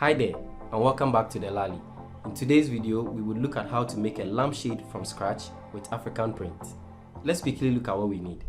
Hi there and welcome back to the Lali. In today's video, we will look at how to make a lampshade from scratch with African print. Let's quickly look at what we need.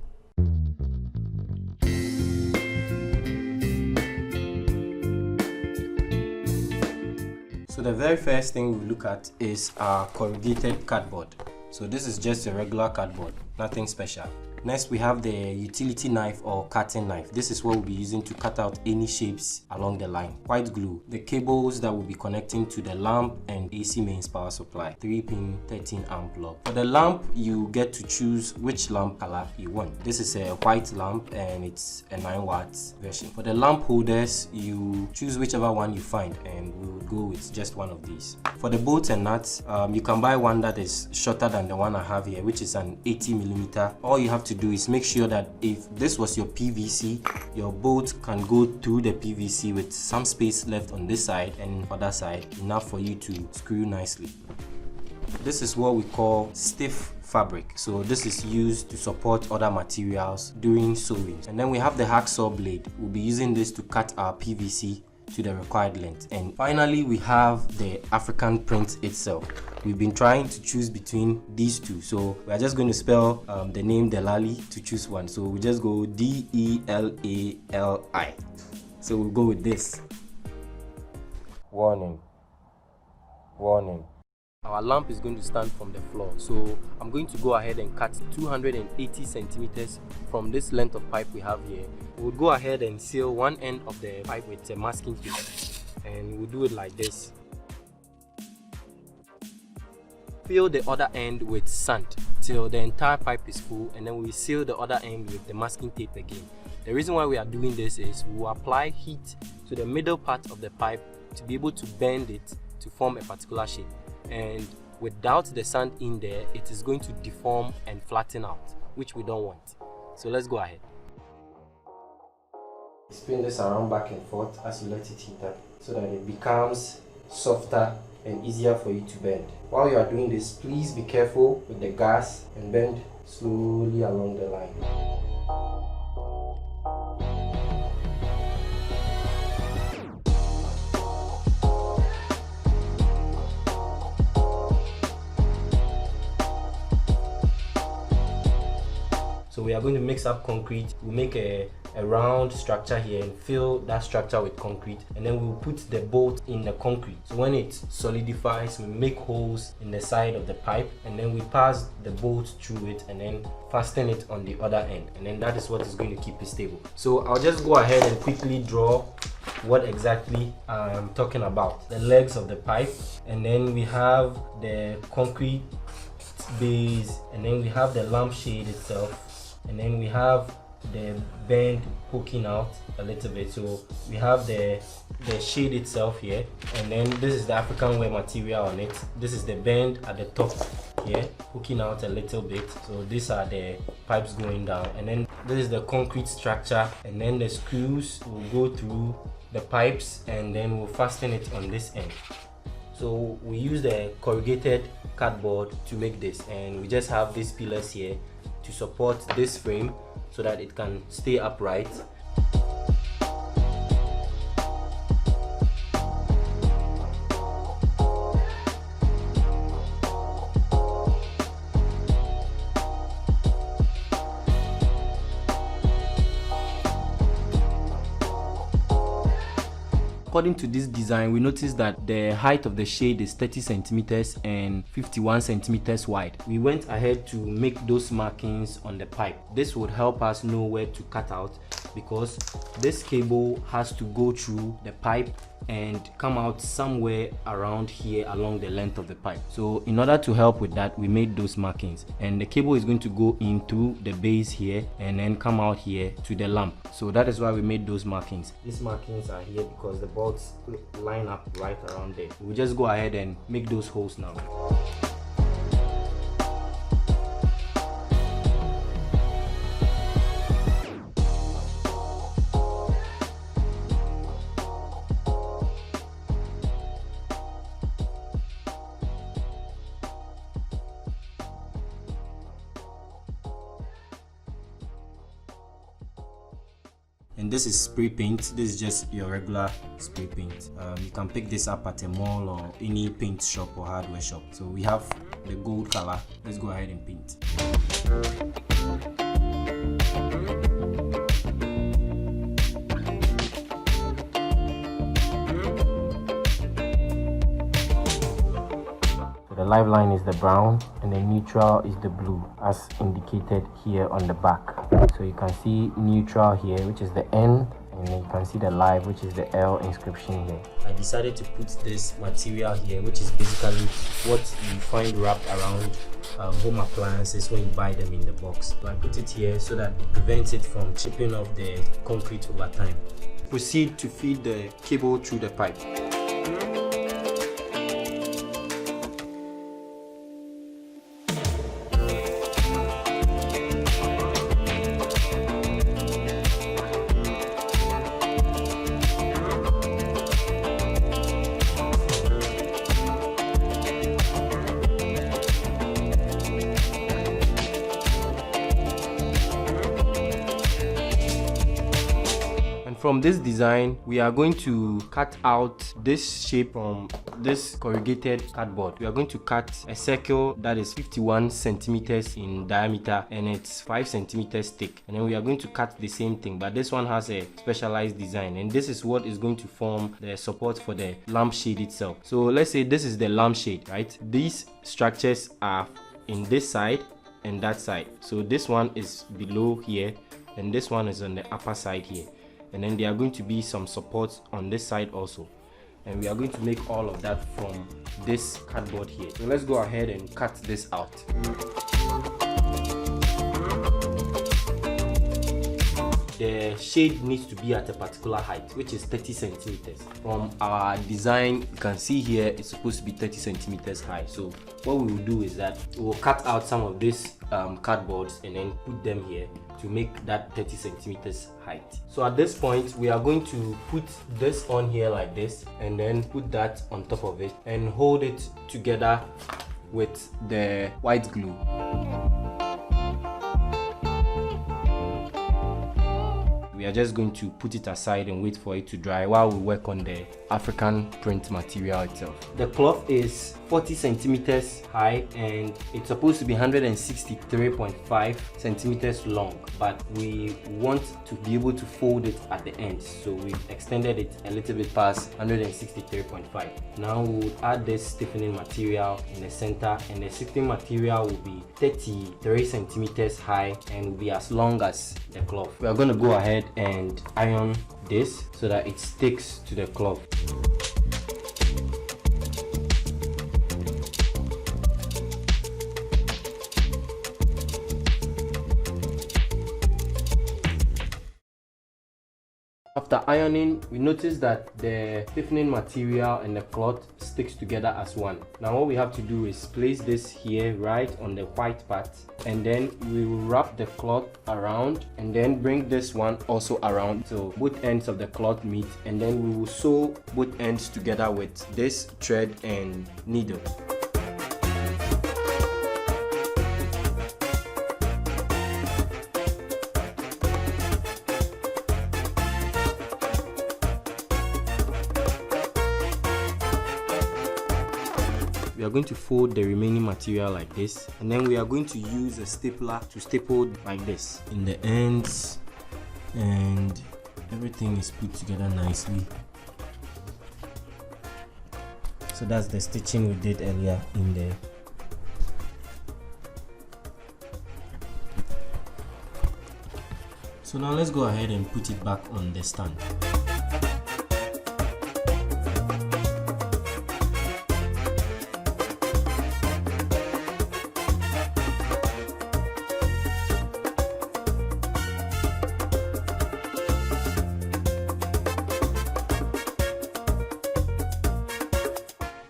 So the very first thing we look at is our corrugated cardboard. So this is just a regular cardboard, nothing special. Next, we have the utility knife or cutting knife. This is what we'll be using to cut out any shapes along the line. White glue, the cables that will be connecting to the lamp and AC mains power supply. 3-pin 13 amp plug. For the lamp, you get to choose which lamp color you want. This is a white lamp and it's a 9 watts version. For the lamp holders, you choose whichever one you find and we will go with just one of these. For the bolts and nuts, you can buy one that is shorter than the one I have here, which is an 80mm. All you have to do is make sure that if this was your PVC, your bolt can go through the PVC with some space left on this side and other side, enough for you to screw nicely. This is what we call stiff fabric, so this is used to support other materials during sewing. And then we have the hacksaw blade. We'll be using this to cut our PVC to the required length. And finally, we have the African print itself. We've been trying to choose between these two, so we are just going to spell the name Delali to choose one. So we just go D-E-L-A-L-I. So we'll go with this. Warning. Warning. Our lamp is going to stand from the floor, so I'm going to go ahead and cut 280 centimeters from this length of pipe we have here. We'll go ahead and seal one end of the pipe with a masking tape, and we'll do it like this. Fill the other end with sand till the entire pipe is full, and then we seal the other end with the masking tape again. The reason why we are doing this is we will apply heat to the middle part of the pipe to be able to bend it to form a particular shape. And without the sand in there, it is going to deform and flatten out, which we don't want. So let's go ahead. Spin this around back and forth as you let it heat up so that it becomes softer and easier for you to bend. While you are doing this, please be careful with the gas and bend slowly along the line. So we are going to mix up concrete. We'll make a round structure here and fill that structure with concrete, and then we'll put the bolt in the concrete. So when it solidifies, we make holes in the side of the pipe, and then we pass the bolt through it and then fasten it on the other end, and then that is what is going to keep it stable. So I'll just go ahead and quickly draw what exactly I'm talking about. The legs of the pipe, and then we have the concrete base, and then we have the lampshade itself, and then we have the bend poking out a little bit. So we have the shade itself here, and then this is the African wear material on it. This is the bend at the top here, poking out a little bit. So these are the pipes going down, and then this is the concrete structure, and then the screws will go through the pipes, and then we'll fasten it on this end. So we use the corrugated cardboard to make this, and we just have these pillars here to support this frame so that it can stay upright. According to this design, we noticed that the height of the shade is 30 centimeters and 51 centimeters wide. We went ahead to make those markings on the pipe. This would help us know where to cut out, because this cable has to go through the pipe and come out somewhere around here along the length of the pipe. So in order to help with that, we made those markings, and the cable is going to go in through the base here and then come out here to the lamp. So that is why we made those markings. These markings are here because the bolts line up right around there. We'll just go ahead and make those holes now. and this is spray paint. This is just your regular spray paint. You can pick this up at a mall or any paint shop or hardware shop. So we have the gold color. Let's go ahead and paint. The live line is the brown and the neutral is the blue, as indicated here on the back. So you can see neutral here, which is the N, and then you can see the live, which is the L inscription here. I decided to put this material here, which is basically what you find wrapped around home appliances when you buy them in the box. So I put it here so that it prevents it from chipping off the concrete over time. Proceed to feed the cable through the pipe. From this design, we are going to cut out this shape from this corrugated cardboard. We are going to cut a circle that is 51 centimeters in diameter and it's 5 centimeters thick. And then we are going to cut the same thing, but this one has a specialized design, and this is what is going to form the support for the lampshade itself. So let's say this is the lampshade, right? These structures are in this side and that side. So this one is below here and this one is on the upper side here. And then there are going to be some supports on this side also, and we are going to make all of that from this cardboard here. So let's go ahead and cut this out. The shade needs to be at a particular height, which is 30 centimeters. From our design, you can see here it's supposed to be 30 centimeters high. So what we will do is that we will cut out some of these cardboards and then put them here to make that 30 centimeters height. So at this point, we are going to put this on here like this and then put that on top of it and hold it together with the white glue. We are just going to put it aside and wait for it to dry while we work on the African print material itself. The cloth is 40 centimeters high and it's supposed to be 163.5 centimeters long, but we want to be able to fold it at the end, so we've extended it a little bit past 163.5. Now we will add this stiffening material in the center, and the stiffening material will be 33 centimeters high and will be as long as the cloth. We are going to go ahead and iron this so that it sticks to the cloth. After ironing, we notice that the stiffening material and the cloth sticks together as one. Now what we have to do is place this here right on the white part, and then we will wrap the cloth around and then bring this one also around so both ends of the cloth meet, and then we will sew both ends together with this thread and needle. We are going to fold the remaining material like this, and then we are going to use a stapler to staple like this in the ends, and everything is put together nicely. So that's the stitching we did earlier in there. So now let's go ahead and put it back on the stand.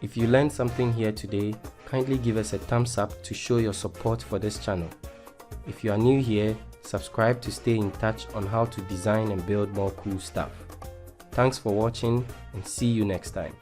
If you learned something here today, kindly give us a thumbs up to show your support for this channel. If you are new here, subscribe to stay in touch on how to design and build more cool stuff. Thanks for watching and see you next time.